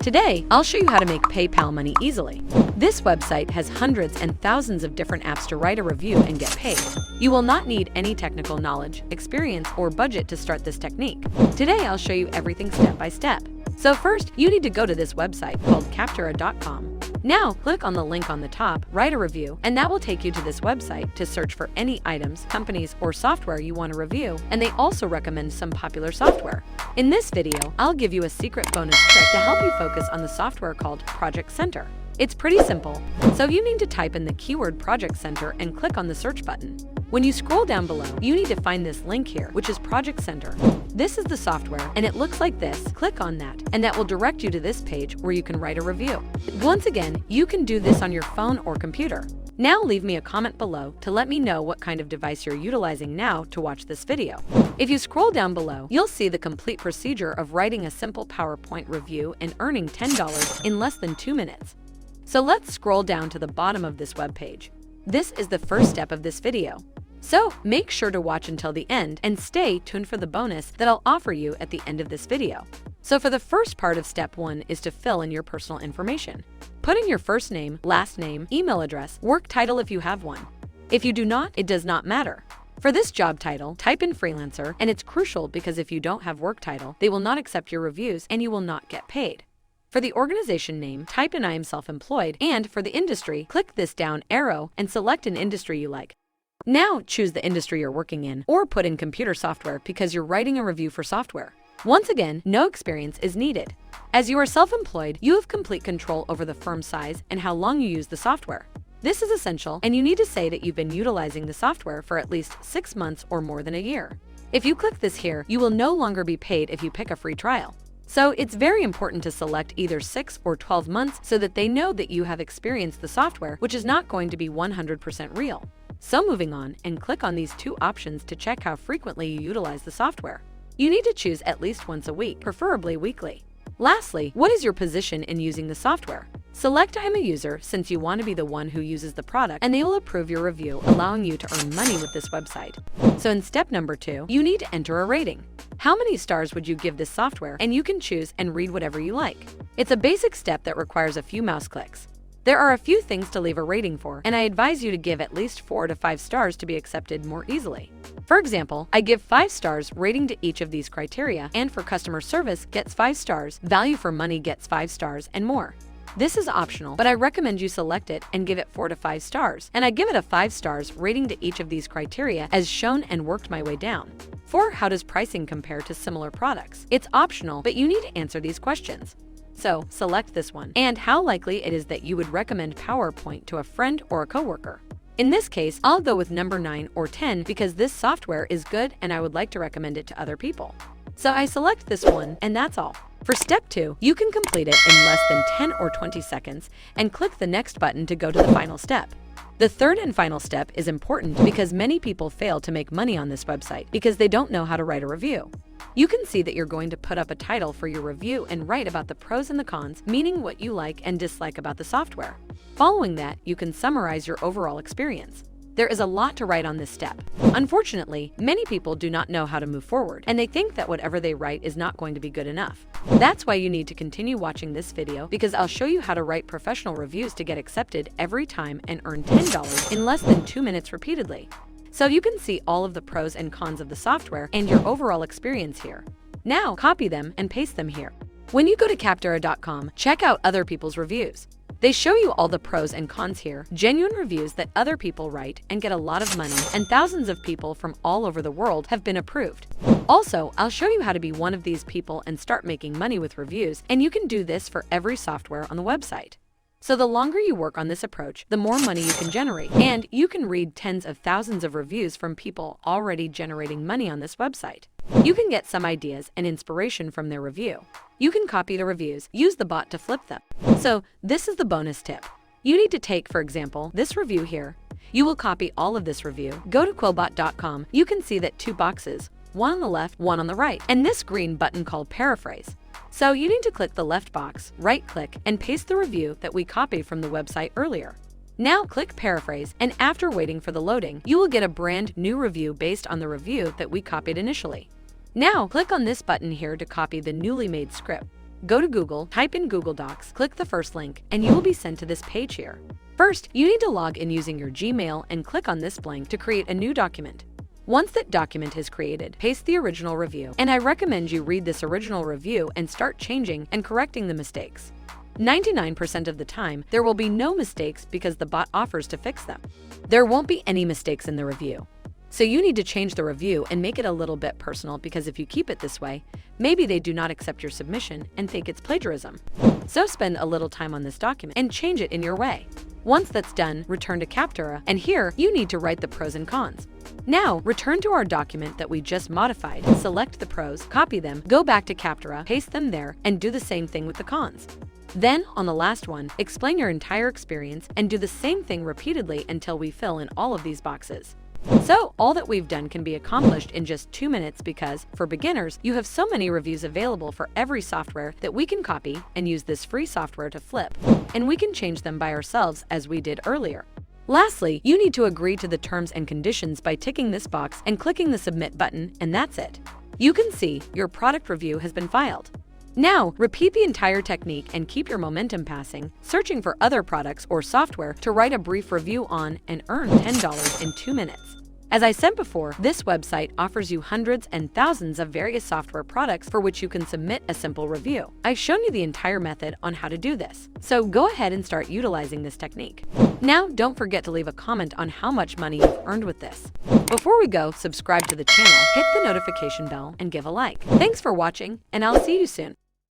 Today, I'll show you how to make PayPal money easily. This website has hundreds and thousands of different apps to write a review and get paid. You will not need any technical knowledge, experience, or budget to start this technique. Today, I'll show you everything step by step. So first, you need to go to this website called Capterra.com. Now, click on the link on the top, write a review, and that will take you to this website to search for any items, companies, or software you want to review, and they also recommend some popular software. In this video, I'll give you a secret bonus trick to help you focus on the software called Project Center. It's pretty simple, so you need to type in the keyword Project Center and click on the search button. When you scroll down below, you need to find this link here, which is Project Center. This is the software, and it looks like this. Click on that, and that will direct you to this page where you can write a review. Once again, you can do this on your phone or computer. Now leave me a comment below to let me know what kind of device you're utilizing now to watch this video. If you scroll down below, you'll see the complete procedure of writing a simple PowerPoint review and earning $10 in less than 2 minutes. So let's scroll down to the bottom of this web page. This is the first step of this video. So make sure to watch until the end and stay tuned for the bonus that I'll offer you at the end of this video. So for the first part of step 1 is to fill in your personal information. Put in your first name, last name, email address, work title if you have one. If you do not, it does not matter. For this job title, type in freelancer, and it's crucial because if you don't have work title, they will not accept your reviews and you will not get paid. For the organization name, type in I am self-employed, and for the industry, click this down arrow and select an industry you like. Now choose the industry you're working in, or put in computer software because you're writing a review for software. Once again, no experience is needed. As you are self-employed, you have complete control over the firm size and how long you use the software. This is essential, and you need to say that you've been utilizing the software for at least 6 months or more than a year. If you click this here, you will no longer be paid if you pick a free trial. So it's very important to select either 6 or 12 months so that they know that you have experienced the software, which is not going to be 100% real. So moving on, and click on these 2 options to check how frequently you utilize the software. You need to choose at least once a week, preferably weekly. Lastly, what is your position in using the software? Select I am a user since you want to be the one who uses the product, and they will approve your review, allowing you to earn money with this website. So in step number 2, you need to enter a rating. How many stars would you give this software? And you can choose and read whatever you like. It's a basic step that requires a few mouse clicks. There are a few things to leave a rating for, and I advise you to give at least 4 to 5 stars to be accepted more easily. For example, I give 5 stars rating to each of these criteria, and for customer service gets 5 stars, value for money gets 5 stars, and more. This is optional, but I recommend you select it and give it 4 to 5 stars, and I give it a 5 stars rating to each of these criteria as shown and worked my way down. 4. How does pricing compare to similar products? It's optional, but you need to answer these questions. So select this one, and how likely it is that you would recommend PowerPoint to a friend or a coworker. In this case, I'll go with number 9 or 10 because this software is good and I would like to recommend it to other people. So I select this one, and that's all. For step 2, you can complete it in less than 10 or 20 seconds and click the next button to go to the final step. The third and final step is important because many people fail to make money on this website because they don't know how to write a review. You can see that you're going to put up a title for your review and write about the pros and the cons, meaning what you like and dislike about the software. Following that, you can summarize your overall experience. There is a lot to write on this step. Unfortunately, many people do not know how to move forward, and they think that whatever they write is not going to be good enough. That's why you need to continue watching this video because I'll show you how to write professional reviews to get accepted every time and earn $10 in less than 2 minutes repeatedly. So you can see all of the pros and cons of the software and your overall experience here. Now copy them and paste them here. When you go to Capterra.com, check out other people's reviews. They show you all the pros and cons here, genuine reviews that other people write and get a lot of money, and thousands of people from all over the world have been approved. Also, I'll show you how to be one of these people and start making money with reviews, and you can do this for every software on the website. So the longer you work on this approach, the more money you can generate, and you can read tens of thousands of reviews from people already generating money on this website. You can get some ideas and inspiration from their review. You can copy the reviews, use the bot to flip them. So this is the bonus tip. You need to take, for example, this review here. You will copy all of this review. Go to Quillbot.com. You can see that 2 boxes, one on the left, one on the right, and this green button called paraphrase. So you need to click the left box, right-click, and paste the review that we copied from the website earlier. Now click paraphrase, and after waiting for the loading, you will get a brand new review based on the review that we copied initially. Now click on this button here to copy the newly made script. Go to Google, type in Google Docs, click the first link, and you will be sent to this page here. First, you need to log in using your Gmail and click on this blank to create a new document. Once that document is created, paste the original review, and I recommend you read this original review and start changing and correcting the mistakes. 99% of the time, there will be no mistakes because the bot offers to fix them. There won't be any mistakes in the review. So you need to change the review and make it a little bit personal, because if you keep it this way, maybe they do not accept your submission and think it's plagiarism. So spend a little time on this document and change it in your way. Once that's done, return to Capterra, and here you need to write the pros and cons. Now, return to our document that we just modified, select the pros, copy them, go back to Capterra, paste them there, and do the same thing with the cons. Then, on the last one, explain your entire experience and do the same thing repeatedly until we fill in all of these boxes. So, all that we've done can be accomplished in just 2 minutes because, for beginners, you have so many reviews available for every software that we can copy and use this free software to flip, and we can change them by ourselves as we did earlier. Lastly, you need to agree to the terms and conditions by ticking this box and clicking the Submit button, and that's it. You can see your product review has been filed. Now, repeat the entire technique and keep your momentum passing, searching for other products or software to write a brief review on and earn $10 in 2 minutes. As I said before, this website offers you hundreds and thousands of various software products for which you can submit a simple review. I've shown you the entire method on how to do this, so go ahead and start utilizing this technique. Now, don't forget to leave a comment on how much money you've earned with this. Before we go, subscribe to the channel, hit the notification bell, and give a like. Thanks for watching, and I'll see you soon.